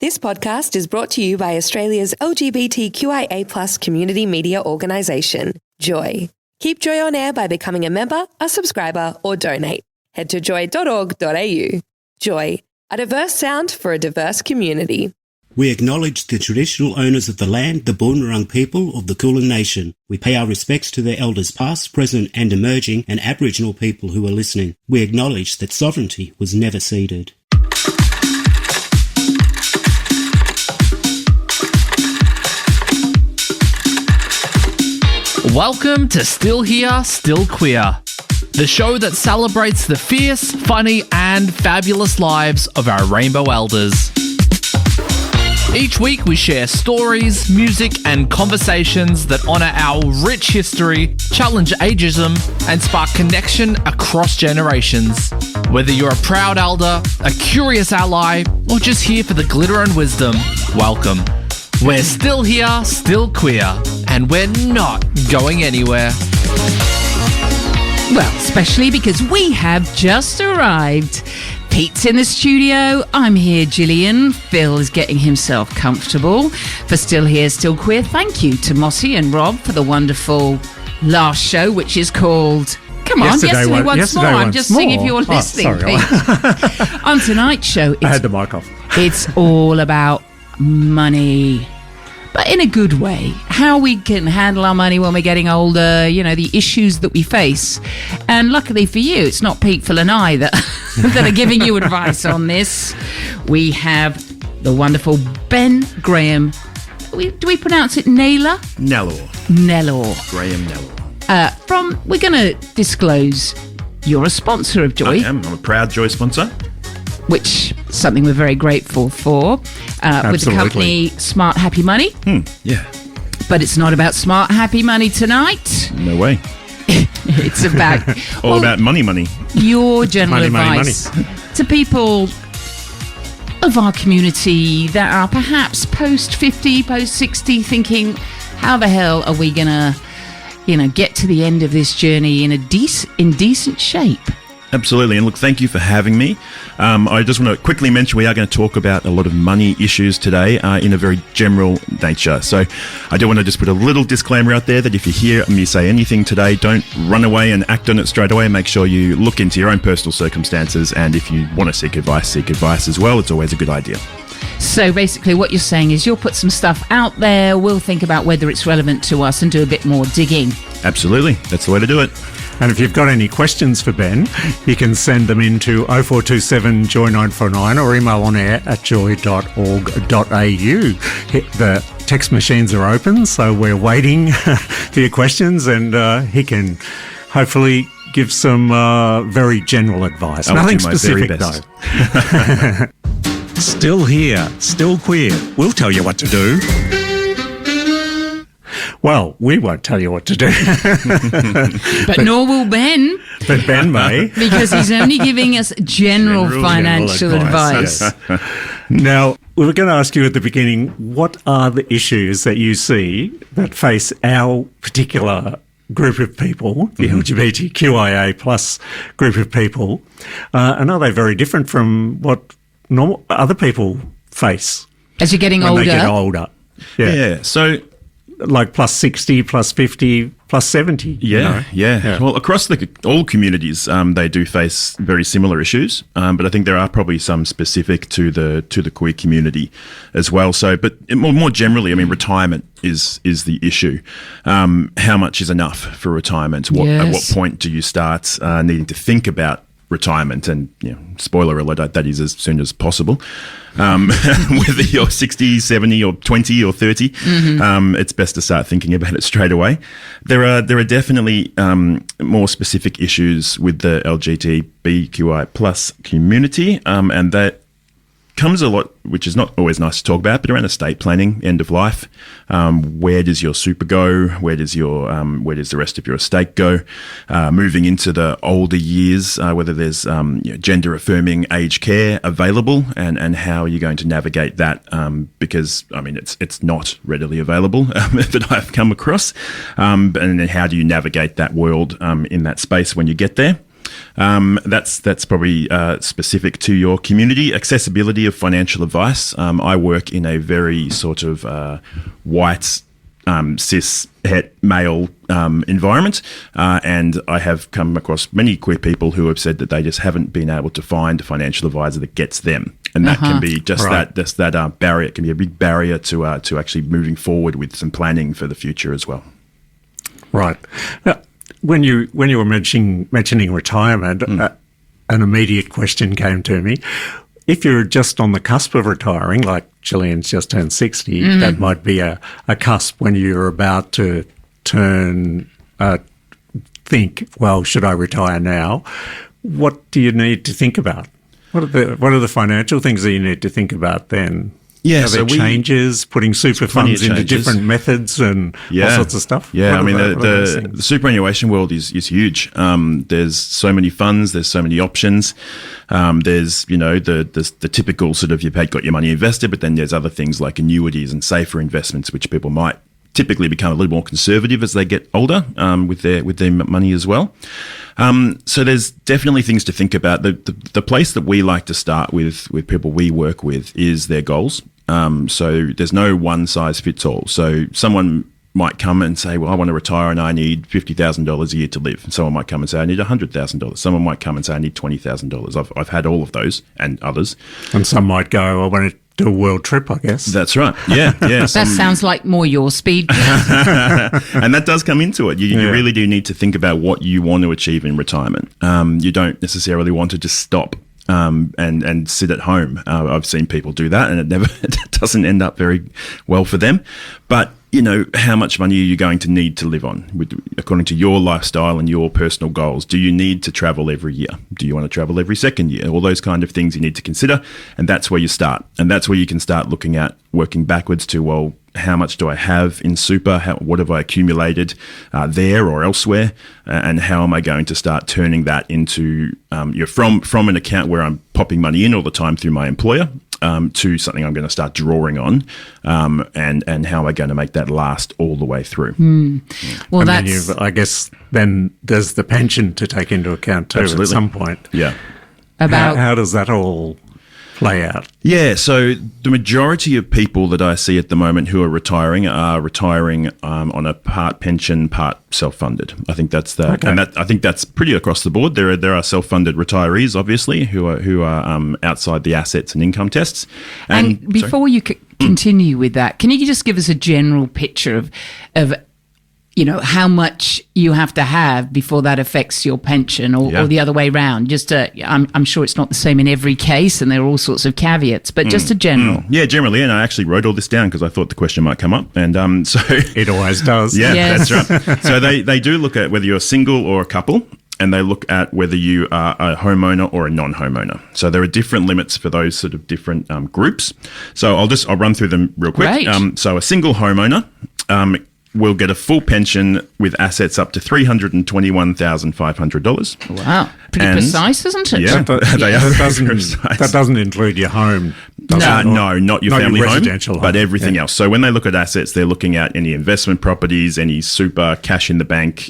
This podcast is brought to you by Australia's LGBTQIA+ community media organisation, Joy. Keep Joy on air by becoming a member, a subscriber, or donate. Head to joy.org.au. Joy, a diverse sound for a diverse community. We acknowledge the traditional owners of the land, the Boonwurrung people of the Kulin Nation. We pay our respects to their elders past, present and emerging, and Aboriginal people who are listening. We acknowledge that sovereignty was never ceded. Welcome to Still Here, Still Queer, the show that celebrates the fierce, funny and fabulous lives of our rainbow elders. Each week we share stories, music and conversations that honour our rich history, challenge ageism and spark connection across generations. Whether you're a proud elder, a curious ally or just here for the glitter and wisdom, welcome. We're still here, still queer, and we're not going anywhere. Well, especially because we have just arrived. Pete's in the studio. I'm here, Gillian. Phil is getting himself comfortable. For Still Here, Still Queer, thank you to Mossy and Rob for the wonderful last show, which is called... Come on, yesterday once more. I'm just seeing if you're listening, Pete. On tonight's show... I had the mic off. It's all about money, but in a good way. How we can handle our money when we're getting older, you know, the issues that we face. And luckily for you, it's not Pete, Phil and I that, that are giving you advice on this. We have the wonderful Ben Graham. Do we pronounce it Nellor? Nellor. Graham-Nellor. We're going to disclose you're a sponsor of Joy. I am. I'm a proud Joy sponsor. Which is something we're very grateful for, with the company Smart Happy Money. Yeah. But it's not about Smart Happy Money tonight. No way. It's about... All about money. Your general advice to people of our community that are perhaps post-50, post-60, thinking, how the hell are we going to, get to the end of this journey in decent shape? Absolutely. And look, thank you for having me. I just want to quickly mention we are going to talk about a lot of money issues today in a very general nature. So I do want to just put a little disclaimer out there that if you hear me say anything today, don't run away and act on it straight away. Make sure you look into your own personal circumstances. And if you want to seek advice as well. It's always a good idea. So basically what you're saying is you'll put some stuff out there. We'll think about whether it's relevant to us and do a bit more digging. Absolutely. That's the way to do it. And if you've got any questions for Ben, you can send them into 0427 Joy 949 or email on air at joy.org.au. The text machines are open, so we're waiting for your questions, and he can hopefully give some very general advice. Nothing specific, though. Still here, still queer. We'll tell you what to do. Well, we won't tell you what to do. but nor will Ben. But Ben may. Because he's only giving us general financial advice. Yes. Now, we were going to ask you at the beginning, what are the issues that you see that face our particular group of people, the LGBTQIA plus group of people, and are they very different from what normal other people face as you're getting when older? They get older. Yeah. So, like plus 60, plus 50, plus 70. Yeah. Well, across all communities, they do face very similar issues, but I think there are probably some specific to the queer community as well. So, but more generally, I mean, retirement is the issue. How much is enough for retirement? At what point do you start needing to think about retirement? And spoiler alert, that is as soon as possible. Whether you're 60, 70 or 20 or 30, it's best to start thinking about it straight away. There are definitely more specific issues with the LGBTQI plus community, and that comes a lot, which is not always nice to talk about, but around estate planning, end of life. Where does your super go? Where does the rest of your estate go? Moving into the older years, whether there's gender affirming aged care available, and how are you going to navigate that? Because I mean, it's not readily available that I've come across. And then how do you navigate that world in that space when you get there? That's probably specific to your community. Accessibility of financial advice. I work in a very sort of white, cis het male environment, and I have come across many queer people who have said that they just haven't been able to find a financial advisor that gets them, and that can be just that barrier. It can be a big barrier to actually moving forward with some planning for the future as well. Right. Now, when you were mentioning retirement, an immediate question came to me. If you're just on the cusp of retiring, like Gillian's just turned 60, that might be a cusp when you're about to think, well, should I retire now? What do you need to think about? What are the financial things that you need to think about then? Yeah, are there changes, putting super funds into different methods and all sorts of stuff? Yeah, the superannuation world is huge. There's so many funds, there's so many options. There's the typical sort of you've got your money invested, but then there's other things like annuities and safer investments, which people might typically become a little more conservative as they get older with their money as well. So there's definitely things to think about. The place that we like to start with people we work with is their goals. So there's no one size fits all. So someone might come and say, well, I want to retire and I need $50,000 a year to live. And someone might come and say, I need $100,000. Someone might come and say, I need $20,000. I've had all of those and others. And some might go, I want to do a world trip, I guess. That's right. Yeah. That sounds like more your speed. And that does come into it. You really do need to think about what you want to achieve in retirement. You don't necessarily want to just stop and sit at home. I've seen people do that, and it doesn't end up very well for them. But how much money are you going to need to live on according to your lifestyle and your personal goals? Do you need to travel every year? Do you want to travel every second year? All those kind of things you need to consider. And that's where you start. And that's where you can start looking at working backwards to, well, how much do I have in super? What have I accumulated there or elsewhere? And how am I going to start turning that into from an account where I'm popping money in all the time through my employer to something I'm going to start drawing on, and how am I going to make that last all the way through? Well, and I guess then there's the pension to take into account too. Absolutely. At some point. Yeah. How does that all play out? Yeah, so the majority of people that I see at the moment who are retiring on a part pension, part self-funded. I think that's and I think that's pretty across the board. There are self-funded retirees, obviously, who are outside the assets and income tests. And before you continue with that, can you just give us a general picture of how much you have to have before that affects your pension or the other way around? I'm sure it's not the same in every case and there are all sorts of caveats, but just a general. Yeah, generally. And I actually wrote all this down because I thought the question might come up. And so it always does. Yeah, yes. That's right. So they do look at whether you're single or a couple, and they look at whether you are a homeowner or a non-homeowner. So there are different limits for those sort of different groups. So I'll run through them real quick. Great. So a single homeowner will get a full pension with assets up to $321,500. Wow. Pretty precise, isn't it? Yeah, that doesn't include your home. No, not your family your home, residential home, but everything else. So when they look at assets, they're looking at any investment properties, any super, cash in the bank,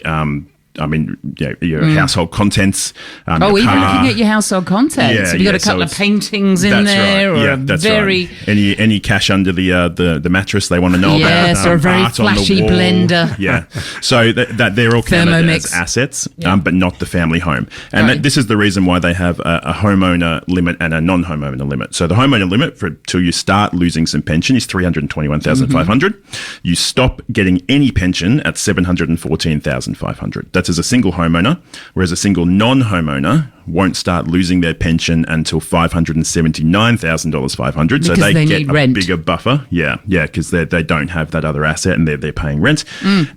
your household contents. Even looking at your household contents. Yeah, Have you got a couple of paintings in there? Right. Or yeah, that's right. Any cash under the mattress they want to know about. Yes, or a very flashy blender. Yeah. So that they're all counted as assets, but not the family home. And this is the reason why they have a homeowner limit and a non-homeowner limit. So the homeowner limit till you start losing some pension is $321,500. You stop getting any pension at $714,500. That's as a single homeowner, whereas a single non-homeowner won't start losing their pension until $579,500. So they get a bigger buffer. Yeah, because they don't have that other asset and they're paying rent.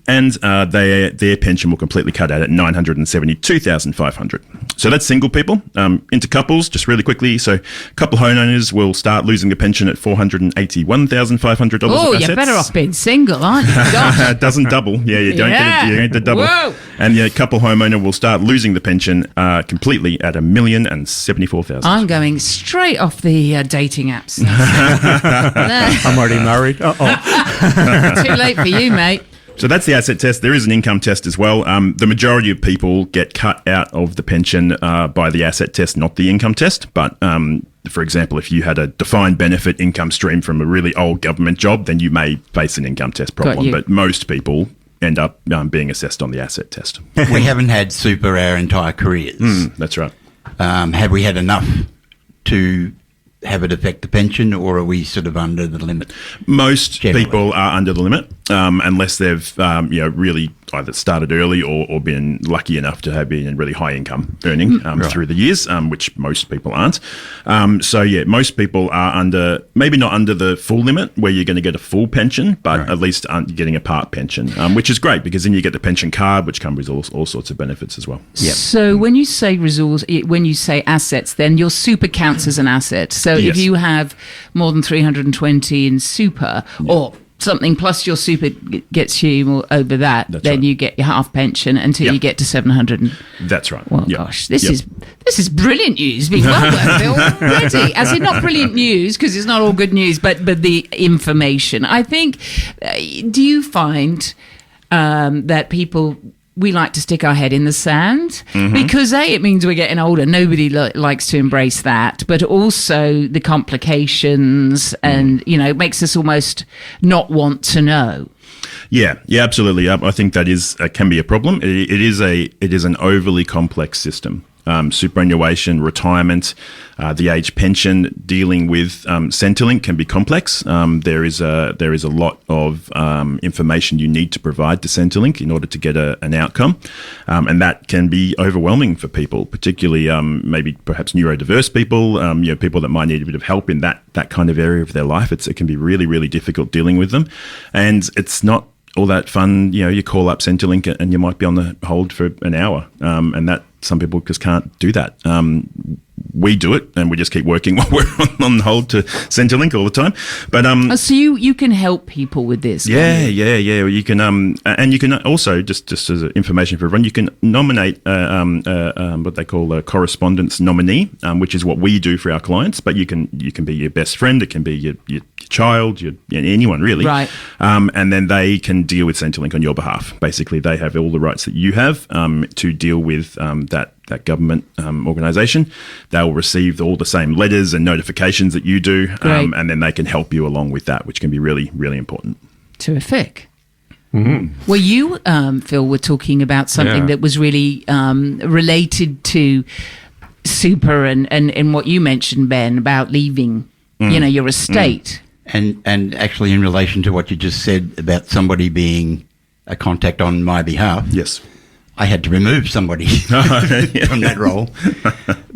And their pension will completely cut out at $972,500. So that's single people. Into couples, just really quickly. So couple homeowners will start losing the pension at $481,500 Oh, of assets. you're better off being single, aren't you? Gosh. It doesn't double. Yeah, you don't get the double. Whoa. And the couple homeowner will start losing the pension completely at $1,074,000. I'm going straight off the dating apps. I'm already married. Too late for you, mate. So that's the asset test. There is an income test as well. The majority of people get cut out of the pension by the asset test, not the income test. But for example, if you had a defined benefit income stream from a really old government job, then you may face an income test problem. But most people end up being assessed on the asset test. We haven't had super our entire careers. That's right. Have we had enough to have it affect the pension, or are we sort of under the limit? Most generally? People are under the limit, unless they've really either started early or been lucky enough to have been in really high income earning through the years, which most people aren't. Most people are maybe not under the full limit where you're going to get a full pension, but at least getting a part pension, which is great because then you get the pension card, which comes with all sorts of benefits as well. Yep. So when you say when you say assets, then your super counts as an asset. So if you have more than 320 in super, or something plus your super gets you over that, then you get your half pension until you get to 700. That's right. Well, gosh, this is brilliant news. Being well worth it already. As in, not brilliant news because it's not all good news, but the information. I think. Do you find that people? We like to stick our head in the sand because it means we're getting older. Nobody likes to embrace that, but also the complications and, it makes us almost not want to know. Yeah, absolutely. I think that can be a problem. It is an overly complex system. Superannuation, retirement, the age pension, dealing with Centrelink can be complex. There is a lot of information you need to provide to Centrelink in order to get an outcome, and that can be overwhelming for people, particularly maybe perhaps neurodiverse people, people that might need a bit of help in that kind of area of their life. It can be really, really difficult dealing with them, and it's not all that fun. You call up Centrelink and you might be on the hold for an hour, and that some people just can't do that. We do it, and we just keep working while we're on hold to Centrelink all the time. But so you can help people with this. Yeah. You can, and you can also just as information for everyone, you can nominate what they call a correspondence nominee, which is what we do for our clients. But you can be your best friend, it can be your child, anyone really, right? And then they can deal with Centrelink on your behalf. Basically, they have all the rights that you have to deal with that government organisation. They'll receive all the same letters and notifications that you do, and then they can help you along with that, which can be really, really important. Terrific. Well, you, Phil, were talking about something that was really related to super and what you mentioned, Ben, about leaving, your estate. And actually in relation to what you just said about somebody being a contact on my behalf. Yes. I had to remove somebody from that role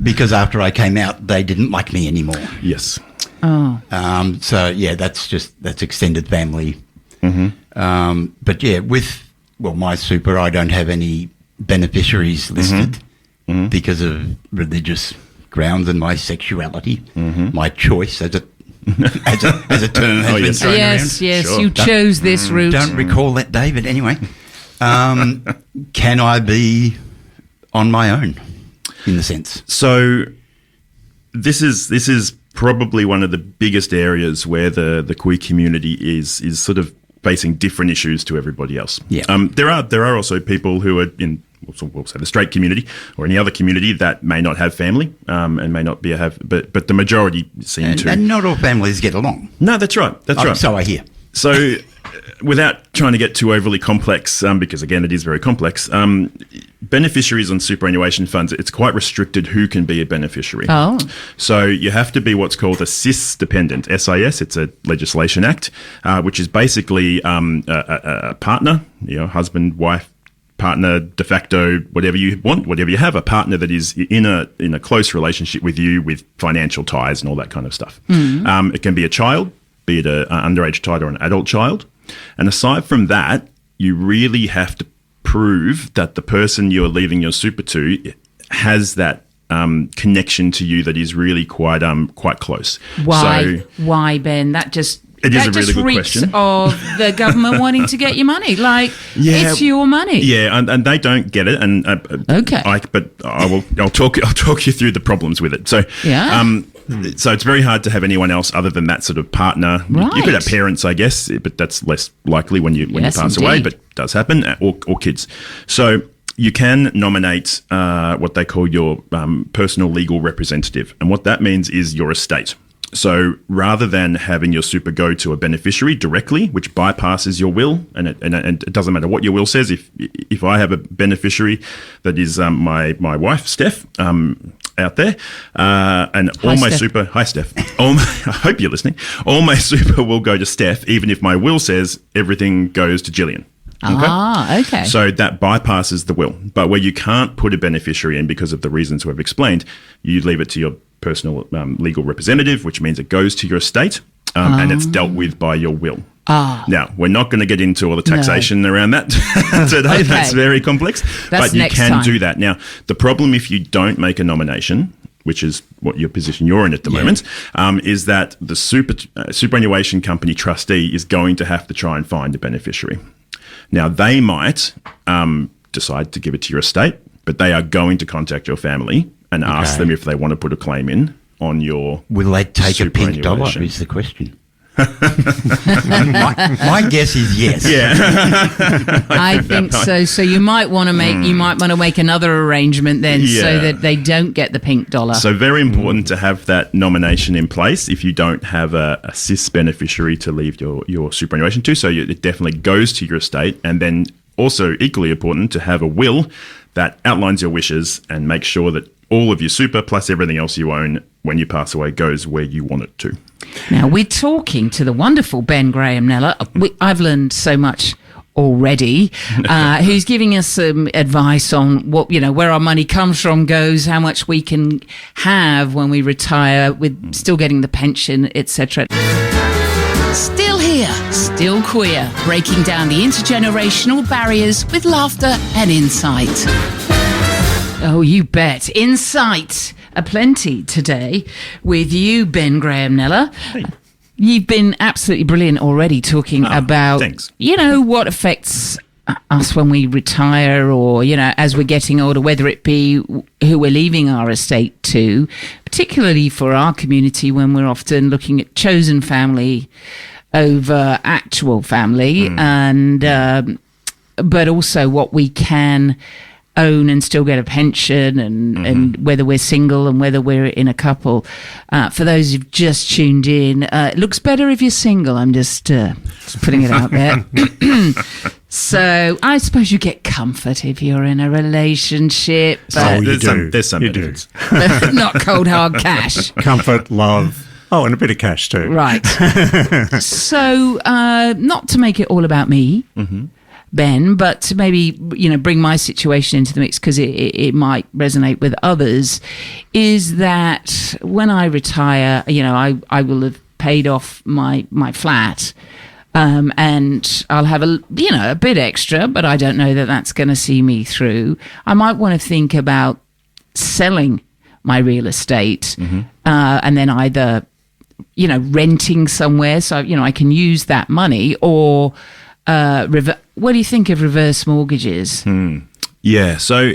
because after I came out, they didn't like me anymore. Yes. Oh. That's extended family. But with my super, I don't have any beneficiaries listed because of religious grounds and my sexuality, my choice as a term has been thrown around. Yes, sure. You chose this route. Don't recall that, David. Anyway. Can I be on my own, in a sense? So this is probably one of the biggest areas where the queer community is sort of facing different issues to everybody else. Yeah. There are also people who are in, we'll say, the straight community or any other community that may not have family and may not but the majority seem to. And not all families get along. No, that's right. That's right. So I hear. So, without trying to get too overly complex, because again, it is very complex, beneficiaries on superannuation funds, it's quite restricted who can be a beneficiary. Oh. So, you have to be what's called a cis dependent, SIS, it's a legislation act, which is basically a partner, husband, wife, partner, de facto, whatever you want, whatever you have, a partner that is in a close relationship with you with financial ties and all that kind of stuff. It can be a child, be it an underage child or an adult child. And aside from that, you really have to prove that the person you're leaving your super to has that connection to you that is really quite close. Why? Why, Ben? It is a really good reeks question. Of the government wanting to get your money. It's your money. Yeah, and they don't get it. And okay, I'll talk you through the problems with it. So, So it's very hard to have anyone else other than that sort of partner. Right. You could have parents, I guess, but that's less likely when you pass away, but it does happen, or kids. So you can nominate what they call your personal legal representative. And what that means is your estate. So rather than having your super go to a beneficiary directly, which bypasses your will, and it doesn't matter what your will says, if I have a beneficiary that is my wife, Steph, out there, and all my super, hi Steph, I hope you're listening, all my super will go to Steph, even if my will says everything goes to Gillian. Okay. So that bypasses the will. But where you can't put a beneficiary in because of the reasons we've explained, you leave it to your personal legal representative, which means it goes to your estate and it's dealt with by your will. Now, we're not going to get into all the taxation around that today. Okay. That's very complex. That's but you next can time. do that. Now, the problem if you don't make a nomination, which is what your position you're in at the moment, is that the superannuation company trustee is going to have to try and find a beneficiary. Now, they might decide to give it to your estate, but they are going to contact your family and ask them if they want to put a claim in on your Will they take a pink dollar superannuation. is the question. my guess is yes. Yeah. I think so. So you might want to make another arrangement then, so Yeah. that they don't get the pink dollar. So very important to have that nomination in place if you don't have a cis beneficiary to leave your superannuation to. So it definitely goes to your estate, and then also equally important to have a will that outlines your wishes and makes sure that all of your super plus everything else you own when you pass away goes where you want it to. Now, we're talking to the wonderful Ben Graham-Nellor. I've learned so much already, who's giving us some advice on what, where our money comes from, goes, how much we can have when we retire with still getting the pension, etc. Still here, still queer, breaking down the intergenerational barriers with laughter and insight. Oh, you bet. Insight aplenty today with you, Ben Graham-Nellor. Hey. You've been absolutely brilliant already talking about, thanks. What affects us when we retire or, as we're getting older, whether it be who we're leaving our estate to, particularly for our community when we're often looking at chosen family over actual family, and but also what we can own and still get a pension, and whether we're single and whether we're in a couple. For those who've just tuned in, it looks better if you're single. I'm just putting it out there. So I suppose you get comfort if you're in a relationship, but There's some You do. benefits. not cold hard cash. Comfort, love. Oh, and a bit of cash too. Right. So not to make it all about me, Ben, but to maybe, bring my situation into the mix because it might resonate with others, is that when I retire, I will have paid off my flat, and I'll have a bit extra, but I don't know that that's going to see me through. I might want to think about selling my real estate, and then either, renting somewhere so, I can use that money, or what do you think of reverse mortgages? Yeah, so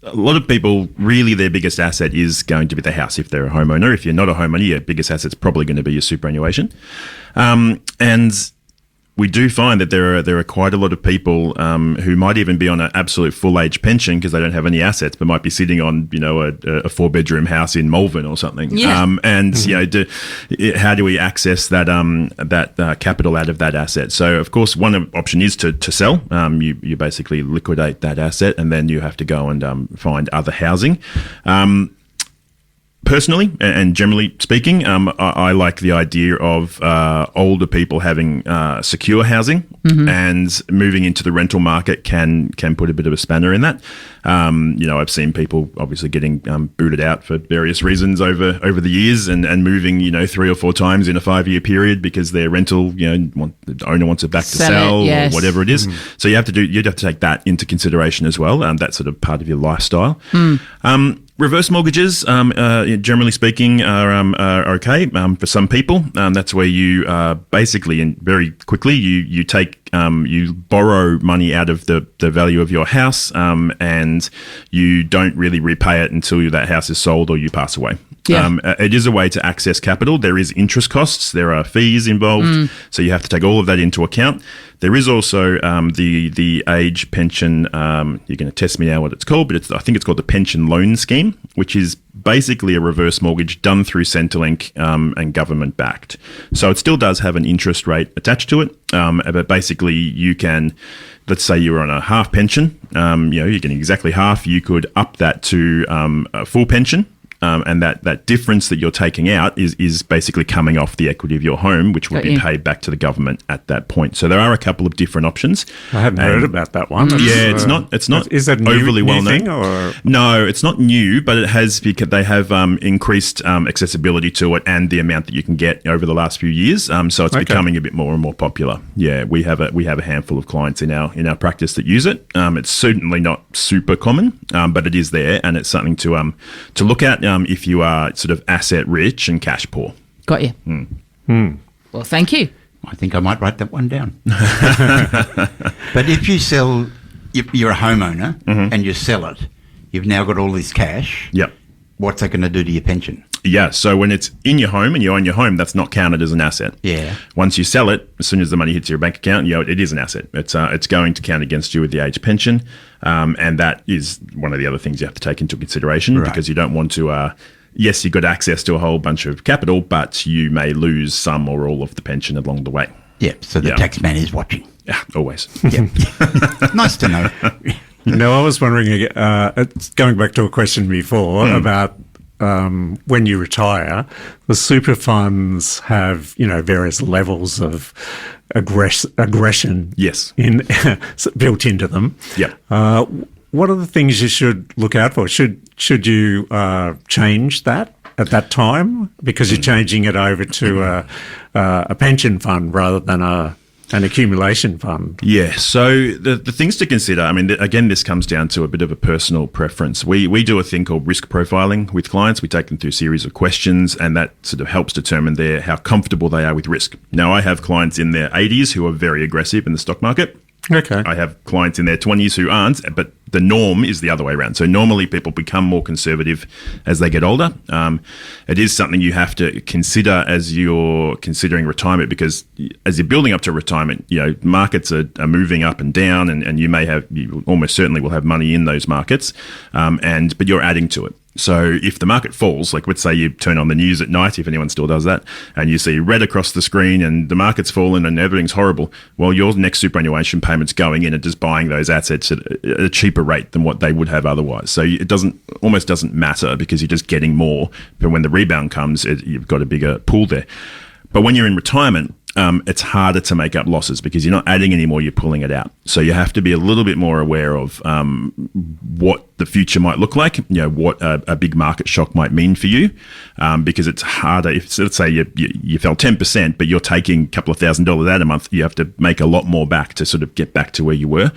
a lot of people, really their biggest asset is going to be the house if they're a homeowner. If you're not a homeowner, your biggest asset's probably going to be your superannuation. And we do find that there are quite a lot of people who might even be on an absolute full age pension because they don't have any assets, but might be sitting on a 4-bedroom house in Malvern or something. Yeah. How do we access that capital out of that asset? So of course one option is to sell. You basically liquidate that asset and then you have to go and find other housing. Personally, and generally speaking, I like the idea of older people having secure housing, and moving into the rental market can put a bit of a spanner in that. I've seen people obviously getting booted out for various reasons over the years, and moving 3 or 4 times in a 5-year period because their rental, the owner wants it back to sell yes. or whatever it is. So you have to take that into consideration as well. That's sort of part of your lifestyle. Reverse mortgages, generally speaking, are okay for some people. That's where you basically, and very quickly, you borrow money out of the value of your house, and you don't really repay it until that house is sold or you pass away. Yeah. It is a way to access capital. There is interest costs. There are fees involved. So you have to take all of that into account. There is also the age pension. You're going to test me now what it's called, but I think it's called the pension loan scheme, which is basically a reverse mortgage done through Centrelink and government backed. So it still does have an interest rate attached to it. But basically you can, let's say you're on a half pension, you're getting exactly half. You could up that to a full pension. And that difference that you're taking out is basically coming off the equity of your home, which will be paid back to the government at that point. So there are a couple of different options. I hadn't heard about that one. It's not is that overly new well known. Thing, or? No, it's not new, but it has because they have increased accessibility to it and the amount that you can get over the last few years. So it's becoming a bit more and more popular. Yeah, we have a handful of clients in our practice that use it. It's certainly not super common, but it is there, and it's something to look at. If you are sort of asset rich and cash poor. Got you. Well, thank you. I think I might write that one down. But if you sell, you're a homeowner and you sell it, you've now got all this cash. Yep. What's that going to do to your pension? Yeah, so when it's in your home and you own your home, that's not counted as an asset. Yeah. Once you sell it, as soon as the money hits your bank account, it is an asset. It's going to count against you with the age pension, and that is one of the other things you have to take into consideration because you don't want to. Yes, you've got access to a whole bunch of capital, but you may lose some or all of the pension along the way. Yeah. So the tax man is watching. Yeah, always. Yeah. Nice to know. I was wondering. It's going back to a question before about. When you retire, the super funds have, various levels of aggression built into them. Yeah. What are the things you should look out for? Should you change that at that time because you're changing it over to a pension fund rather than an accumulation fund? Yeah, so the things to consider, again, this comes down to a bit of a personal preference. We do a thing called risk profiling with clients. We take them through a series of questions, and that sort of helps determine how comfortable they are with risk. Now, I have clients in their 80s who are very aggressive in the stock market. Okay. I have clients in their 20s who aren't, but the norm is the other way around. So normally people become more conservative as they get older. It is something you have to consider as you're considering retirement, because as you're building up to retirement, markets are moving up and down, and you almost certainly will have money in those markets, but you're adding to it. So if the market falls, like let's say you turn on the news at night, if anyone still does that, and you see red across the screen and the market's fallen and everything's horrible, well, your next superannuation payment's going in and just buying those assets at a cheaper rate than what they would have otherwise. So it almost doesn't matter because you're just getting more. But when the rebound comes, you've got a bigger pool there. But when you're in retirement, it's harder to make up losses because you're not adding anymore, you're pulling it out. So you have to be a little bit more aware of what the future might look like, what a big market shock might mean for you, because it's harder. If let's say you fell 10%, but you're taking a couple of $1,000s out a month, you have to make a lot more back to sort of get back to where you were.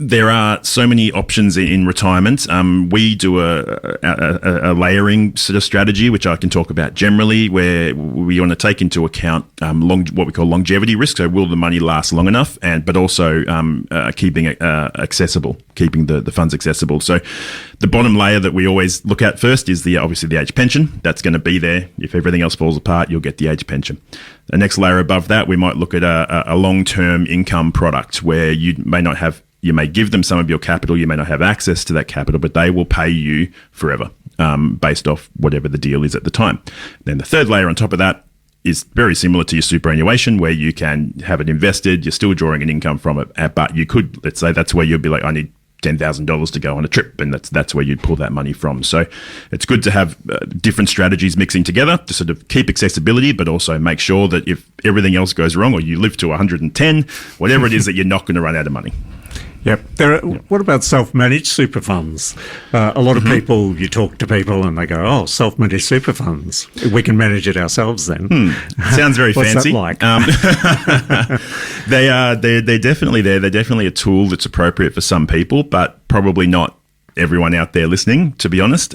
There are so many options in retirement. We do a layering sort of strategy, which I can talk about generally, where we want to take into account what we call longevity risk. So will the money last long enough, but also keeping it accessible, keeping the funds accessible. So the bottom layer that we always look at first is obviously the age pension. That's going to be there. If everything else falls apart, you'll get the age pension. The next layer above that, we might look at a long-term income product where you may give them some of your capital, you may not have access to that capital, but they will pay you forever based off whatever the deal is at the time. Then the third layer on top of that is very similar to your superannuation, where you can have it invested, you're still drawing an income from it, but you could, let's say that's where you'd be like, I need $10,000 to go on a trip, and that's where you'd pull that money from. So it's good to have different strategies mixing together to sort of keep accessibility, but also make sure that if everything else goes wrong or you live to 110, whatever it is, that you're not going to run out of money. Yep. What about self-managed super funds? A lot of people, you talk to people and they go, "Oh, self-managed super funds. We can manage it ourselves then." Sounds very What's fancy. That like? They're definitely there. They're definitely a tool that's appropriate for some people, but probably not everyone out there listening, to be honest.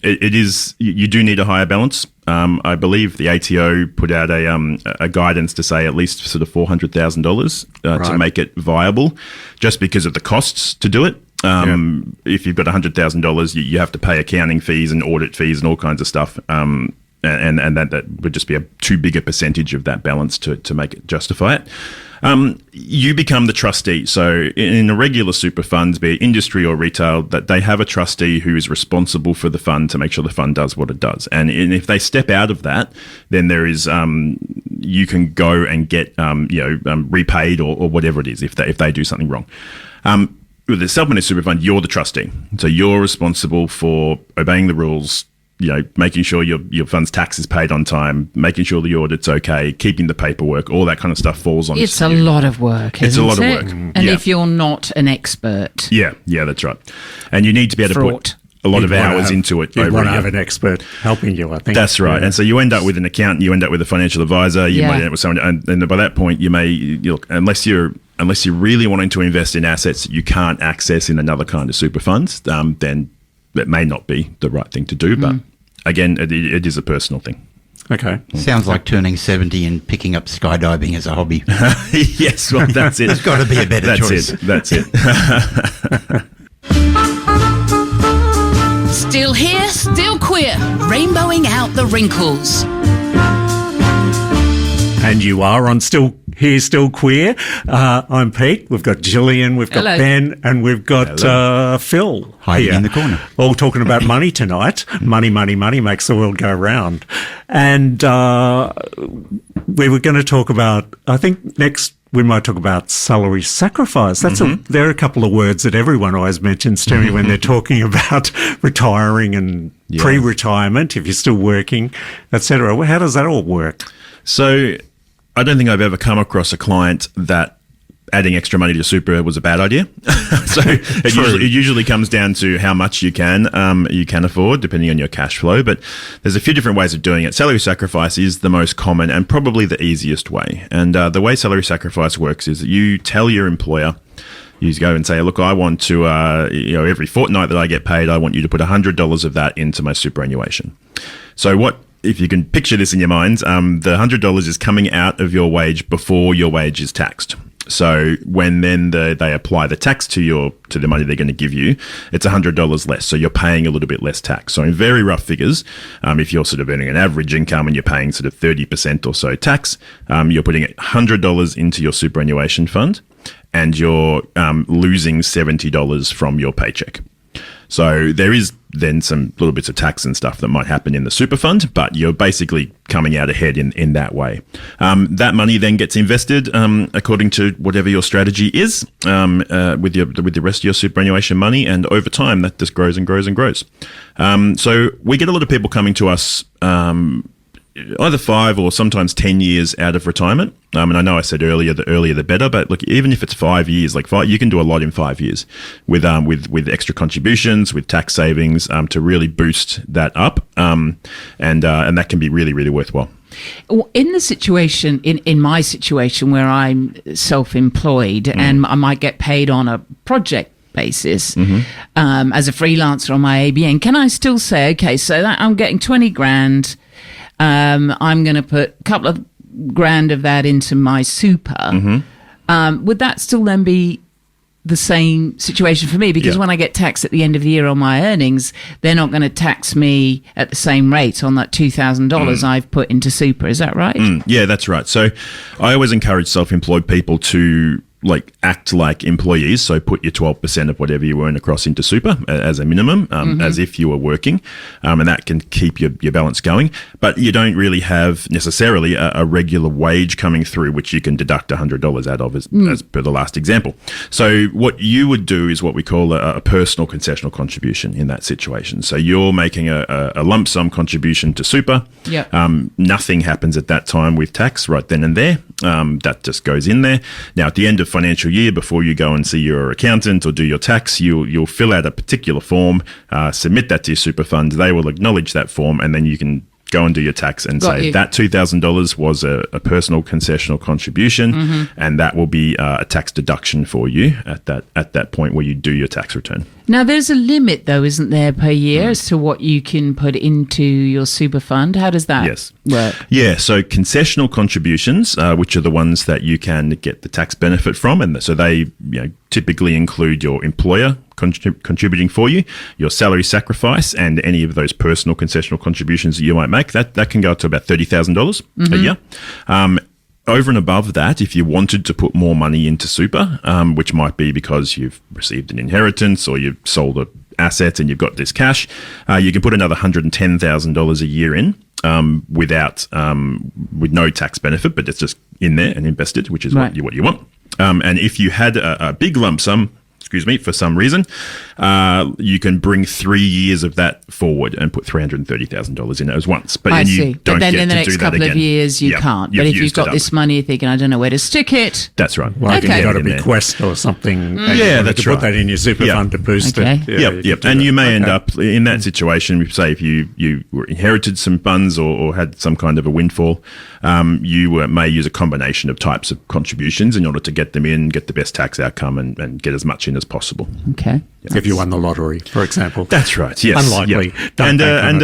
It is, you do need a higher balance. I believe the ATO put out a guidance to say at least sort of $400,000 to make it viable, just because of the costs to do it. If you've got $100,000, you have to pay accounting fees and audit fees and all kinds of stuff. And that would just be a too big a percentage of that balance to make it justify it. You become the trustee. So in a regular super funds, be it industry or retail, that they have a trustee who is responsible for the fund to make sure the fund does what it does. And if they step out of that, then there is you can go and get repaid or whatever it is if they do something wrong. With the self-managed super fund, you're the trustee, so you're responsible for obeying the rules. Making sure your fund's tax is paid on time, making sure the audit's okay, keeping the paperwork, all that kind of stuff falls on you. It's a lot of work, isn't it? It's a lot of work. And if you're not an expert. Yeah, that's right. And you need to be able to put a lot of hours into it. You want to have an expert helping you, I think. That's right. Yeah. And so you end up with an accountant, you end up with a financial advisor, you might end up with someone, and by that point, you may, unless you're really wanting to invest in assets that you can't access in another kind of super funds, then that may not be the right thing to do, but again, it is a personal thing. Okay. Sounds like turning 70 and picking up skydiving as a hobby. Yes, well, that's it. There's got to be a better choice. That's it. Still here, still queer, rainbowing out the wrinkles. And you are on Still Here, Still Queer. I'm Pete. We've got Gillian, we've got Ben, and we've got Phil hiding here. in the corner. All talking about money tonight. Money makes the world go round. And we were going to talk about, I think next we might talk about salary sacrifice. There are a couple of words that everyone always mentions to me when they're talking about retiring and pre-retirement, if you're still working, etc. How does that all work? So I don't think I've ever come across a client that adding extra money to super was a bad idea. So it usually comes down to how much you can afford, depending on your cash flow. But there's a few different ways of doing it. Salary sacrifice is the most common and probably the easiest way. And the way salary sacrifice works is that you tell your employer, you go and say, look, I want to, every fortnight that I get paid, I want you to put $100 of that into my superannuation. So if you can picture this in your minds, the $100 is coming out of your wage before your wage is taxed. So when then they apply the tax to the money they're going to give you, it's $100 less. So you're paying a little bit less tax. So in very rough figures, if you're sort of earning an average income and you're paying sort of 30% or so tax, you're putting $100 into your superannuation fund, and you're losing $70 from your paycheck. So there is then some little bits of tax and stuff that might happen in the super fund, but you're basically coming out ahead in that way. That money then gets invested according to whatever your strategy is with the rest of your superannuation money, and over time that just grows and grows and grows. So we get a lot of people coming to us either 5 or sometimes 10 years out of retirement. And I know I said earlier, the earlier the better, but look, even if it's 5 years, you can do a lot in 5 years with extra contributions, with tax savings, to really boost that up. And that can be really, really worthwhile. In the situation, in my situation where I'm self-employed and I might get paid on a project basis as a freelancer on my ABN, can I still say, okay, so that I'm getting 20 grand, I'm going to put a couple of grand of that into my super. Would that still then be the same situation for me? Because when I get taxed at the end of the year on my earnings, they're not going to tax me at the same rate on that $2,000 I've put into super. Is that right? Yeah, that's right. So I always encourage self-employed people to act like employees. So put your 12% of whatever you earn across into super as a minimum, as if you were working, and that can keep your balance going. But you don't really have necessarily a regular wage coming through, which you can deduct $100 out of, as per the last example. So what you would do is what we call a personal concessional contribution in that situation. So you're making a lump sum contribution to super. Nothing happens at that time with tax right then and there. That just goes in there. Now, at the end of financial year, before you go and see your accountant or do your tax, you'll fill out a particular form, submit that to your super fund. They will acknowledge that form, and then you can go and do your tax and say that $2,000 was a personal concessional contribution, and that will be a tax deduction for you at that point where you do your tax return. Now, there's a limit, though, isn't there, per year as to what you can put into your super fund? How does that work? Yeah, so concessional contributions, which are the ones that you can get the tax benefit from, and so they typically include your employer contributing for you, your salary sacrifice, and any of those personal concessional contributions that you might make, that can go up to about $30,000 a year. Over and above that, if you wanted to put more money into super, which might be because you've received an inheritance or you've sold an asset and you've got this cash, you can put another $110,000 a year in with no tax benefit, but it's just in there and invested, which is what you want. And if you had a big lump sum, for some reason, you can bring 3 years of that forward and put $330,000 in it as once. But then you don't then get in the to next do that couple again. of years, you can't. But if you've got this money, you're thinking, I don't know where to stick it. That's right. Like Okay. you've got a in there. bequest or something. Yeah, that's to right. put that in your super fund to boost Okay. it. Yep. And you may end up in that situation, say if you inherited some funds or had some kind of a windfall, you may use a combination of types of contributions in order to get them in, get the best tax outcome and get as much in as possible. Okay. If you won the lottery, for example. That's right. Yes. Unlikely. Yep. Don't And bank on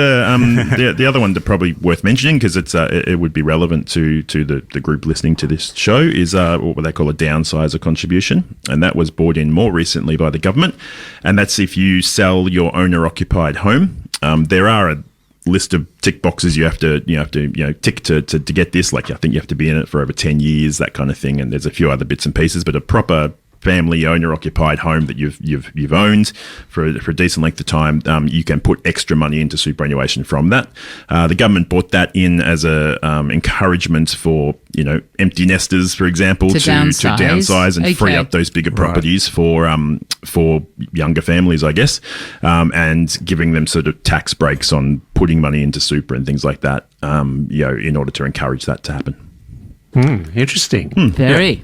it. the other one that probably worth mentioning because it would be relevant to the group listening to this show is what they call a downsizer contribution, and that was brought in more recently by the government, and that's if you sell your owner-occupied home. There are a list of tick boxes you have to tick to get this. Like I think you have to be in it for over 10 years, that kind of thing, and there's a few other bits and pieces, but a proper family owner-occupied home that you've owned for a decent length of time, you can put extra money into superannuation from that. The government brought that in as a encouragement for empty nesters, for example, to downsize and free up those bigger properties for younger families, I guess, and giving them sort of tax breaks on putting money into super and things like that, in order to encourage that to happen. Interesting. Very.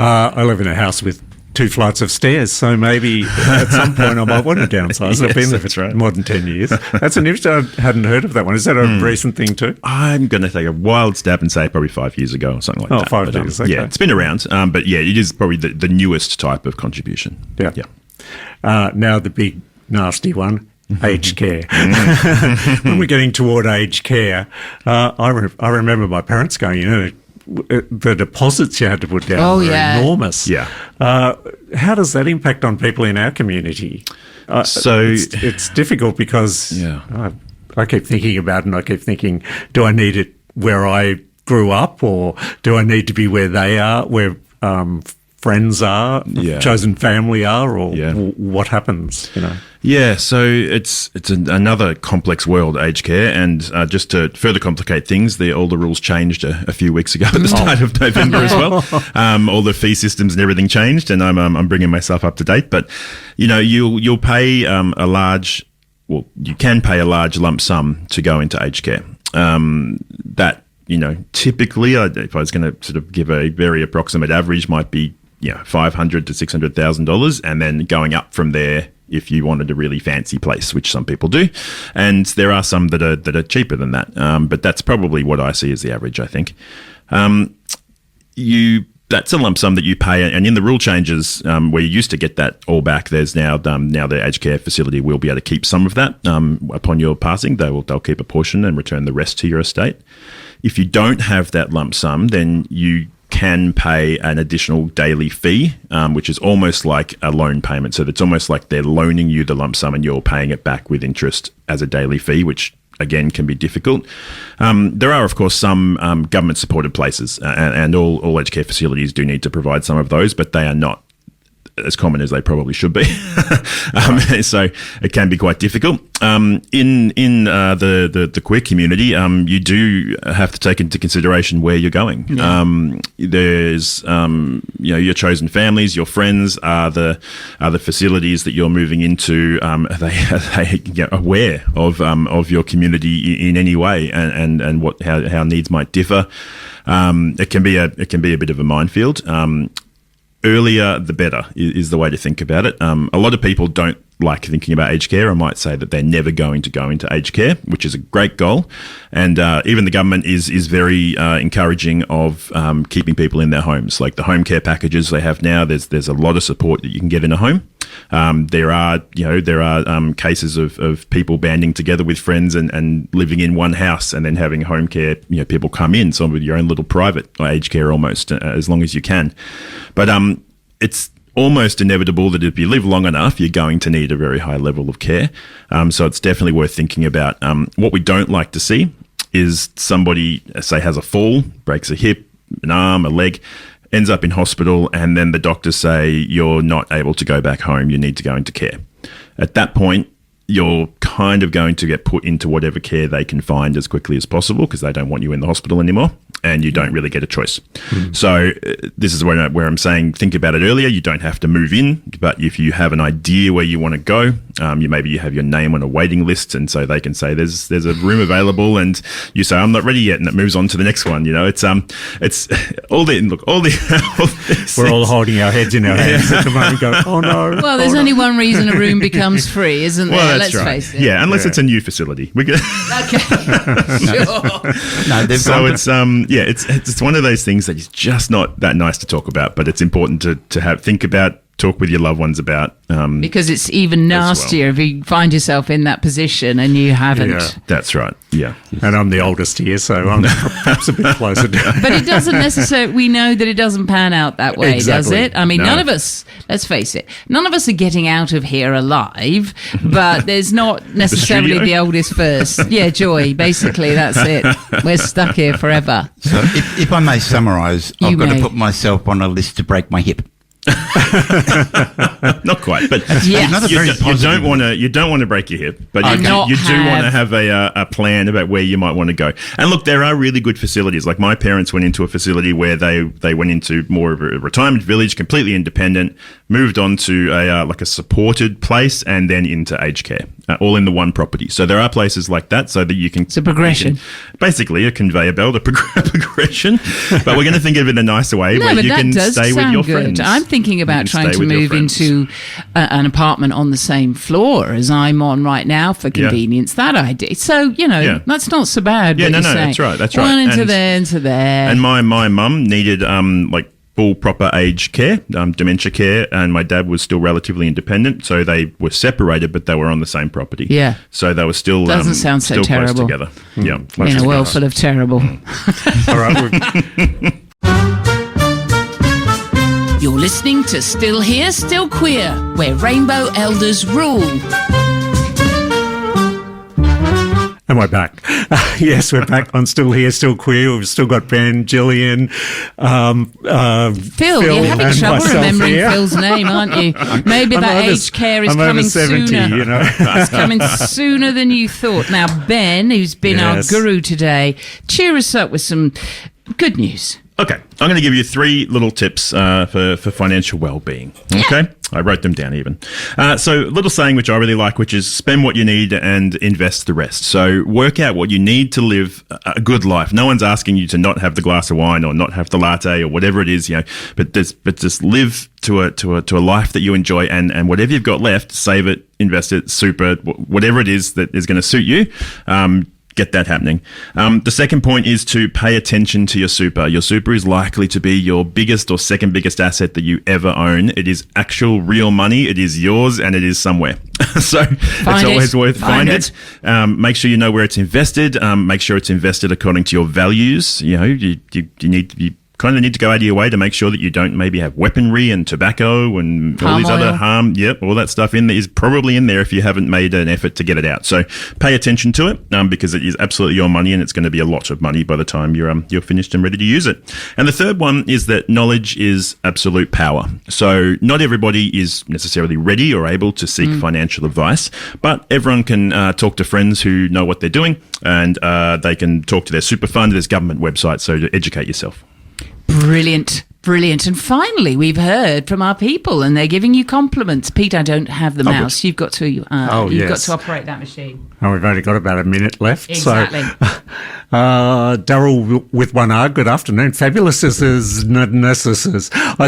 I live in a house with 2 flights of stairs, so maybe at some point I might want to downsize. I've been there for more than 10 years. That's an interesting. I hadn't heard of that one. Is that a recent thing too? I'm going to take a wild stab and say probably 5 years ago or something like that. 5 years, okay. Yeah, it's been around, but yeah, it is probably the newest type of contribution. Yeah. Now the big nasty one. Aged care. When we're getting toward aged care, I remember my parents going, the deposits you had to put down were enormous. Yeah. How does that impact on people in our community? It's difficult because I keep thinking about it and I keep thinking, do I need it where I grew up or do I need to be where they are, where friends are, chosen family are, or what happens, Yeah, so it's another complex world, aged care, and just to further complicate things, all the rules changed a few weeks ago at the start of November as well. All the fee systems and everything changed, and I'm bringing myself up to date. But you'll pay you can pay a large lump sum to go into aged care. That typically, if I was going to sort of give a very approximate average, might be $500,000 to $600,000, and then going up from there if you wanted a really fancy place, which some people do, and there are some that are cheaper than that. But that's probably what I see as the average. I think that's a lump sum that you pay, and in the rule changes where you used to get that all back, there's now the aged care facility will be able to keep some of that upon your passing. They'll keep a portion and return the rest to your estate. If you don't have that lump sum, then you can pay an additional daily fee, which is almost like a loan payment. So it's almost like they're loaning you the lump sum and you're paying it back with interest as a daily fee, which again can be difficult. There are, of course, some government-supported places, and all aged care facilities do need to provide some of those, but they are not as common as they probably should be. So it can be quite difficult. In the queer community, you do have to take into consideration where you're going. There's your chosen families, your friends are the facilities that you're moving into. Are they aware of your community in any way, and how needs might differ. It can be a bit of a minefield. Earlier, the better is the way to think about it. A lot of people don't like thinking about aged care. I might say that they're never going to go into aged care, which is a great goal. And even the government is very encouraging of keeping people in their homes. Like the home care packages they have now, there's a lot of support that you can get in a home. There are cases of people banding together with friends and living in one house and then having home care, people come in, some with your own little private aged care almost, as long as you can. But it's almost inevitable that if you live long enough, you're going to need a very high level of care. So it's definitely worth thinking about. What we don't like to see is somebody, say, has a fall, breaks a hip, an arm, a leg, ends up in hospital, and then the doctors say you're not able to go back home, you need to go into care. At that point, you're kind of going to get put into whatever care they can find as quickly as possible because they don't want you in the hospital anymore, and you don't really get a choice. So this is where I'm saying think about it earlier. You don't have to move in, but if you have an idea where you want to go, maybe you have your name on a waiting list, and so they can say there's a room available, and you say I'm not ready yet, and it moves on to the next one. It's all the We're all holding our heads in our hands at the moment, going, oh no. Well, there's only one reason a room becomes free, isn't there? Well, Let's right. face it. Yeah, unless it's a new facility. Okay. Sure. No, So it's one of those things that is just not that nice to talk about, but it's important to think about, talk with your loved ones about. Because it's even nastier if you find yourself in that position and you haven't. Yeah. That's right. Yeah. And I'm the oldest here, so I'm perhaps a bit closer to But it doesn't necessarily, we know that it doesn't pan out that way, does Exactly. it? I mean, No. none of us, let's face it, none of us are getting out of here alive, but there's not necessarily studio? the oldest first. Yeah, Joy, basically, that's it. We're stuck here forever. So if I may summarise, You I've got may. to put myself on a list to break my hip. Not quite, but Yes. Another you, very positive you don't want to break your hip, but And not you do want to have- have a plan about where you might want to go. And look, there are really good facilities. Like my parents went into a facility where they went into more of a retirement village, completely independent, moved on to a supported place, and then into aged care, all in the one property. So there are places like that, so that you can. It's a progression. Basically, a conveyor belt, a progression. But we're going to think of it in a nicer way, No, where but you that can does stay with sound your good. friends. I'm thinking about You can trying stay to with your move friends. into an apartment on the same floor as I'm on right now for convenience. That idea. So, Yeah. that's not so bad. Yeah, what no, you're no, saying. that's right, that's One right. into And- there, into there. And my mum needed full proper aged care, dementia care, and my dad was still relatively independent, so they were separated, but they were on the same property. Yeah. So they were still Doesn't sound so still terrible. close together. Yeah. in a world full of terrible. All right, You're listening to Still Here, Still Queer, where rainbow elders rule. Am I back? Yes, we're back on Still Here, Still Queer. We've still got Ben, Gillian, Phil, you're having and trouble myself remembering here. Phil's name, aren't you? Maybe I'm that over- aged care is I'm over coming 70, sooner. you know. It's coming sooner than you thought. Now, Ben, who's been Yes. our guru today, cheer us up with some good news. Okay, I'm going to give you 3 little tips for financial well-being. Okay, I wrote them down even. So, a little saying which I really like, which is spend what you need and invest the rest. So, work out what you need to live a good life. No one's asking you to not have the glass of wine or not have the latte or whatever it is, but just live to a life that you enjoy, and whatever you've got left, save it, invest it, super, whatever it is that is going to suit you. Get that happening. The second point is to pay attention to your super. Your super is likely to be your biggest or second biggest asset that you ever own. It is actual real money. It is yours, and it is somewhere. So it's always worth finding it. Make sure you know where it's invested. Make sure it's invested according to your values. You kind of need to go out of your way to make sure that you don't maybe have weaponry and tobacco and all Palm these oil. other harm. Yep, all that stuff in there is probably in there if you haven't made an effort to get it out. So pay attention to it because it is absolutely your money, and it's going to be a lot of money by the time you're finished and ready to use it. And the third one is that knowledge is absolute power. So not everybody is necessarily ready or able to seek financial advice, but everyone can talk to friends who know what they're doing, and they can talk to their super fund. There's government websites, so to educate yourself. Brilliant. Brilliant. And finally, we've heard from our people, and they're giving you compliments. Pete, I don't have the mouse. good. You've got to yes. operate that machine. And we've only got about a minute left. Exactly. So, Daryl with 1R, good afternoon. Fabulous. I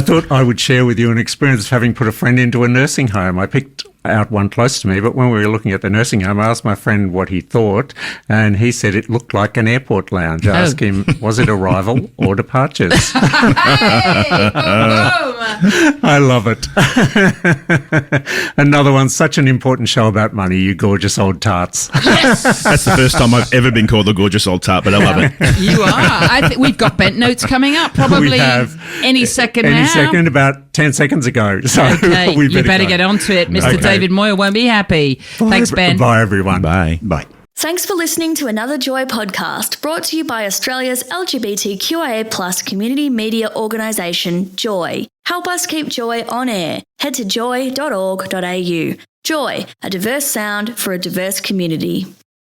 thought I would share with you an experience of having put a friend into a nursing home. I picked out one close to me, but when we were looking at the nursing home, I asked my friend what he thought, and he said it looked like an airport lounge. I asked him, was it arrival or departures? Oh, I love it. Another one, such an important show about money, you gorgeous old tarts. That's the first time I've ever been called a gorgeous old tart, but I love it. You are. I think we've got bent notes coming up probably We have. any second Any now. second, about 10 seconds ago. So Okay, we you better go. get onto it. Mr. Okay. David Moyle won't be happy. Thanks, Ben. Bye, everyone. Bye. Bye. Thanks for listening to another Joy podcast brought to you by Australia's LGBTQIA+ community media organisation, Joy. Help us keep Joy on air. Head to joy.org.au. Joy, a diverse sound for a diverse community.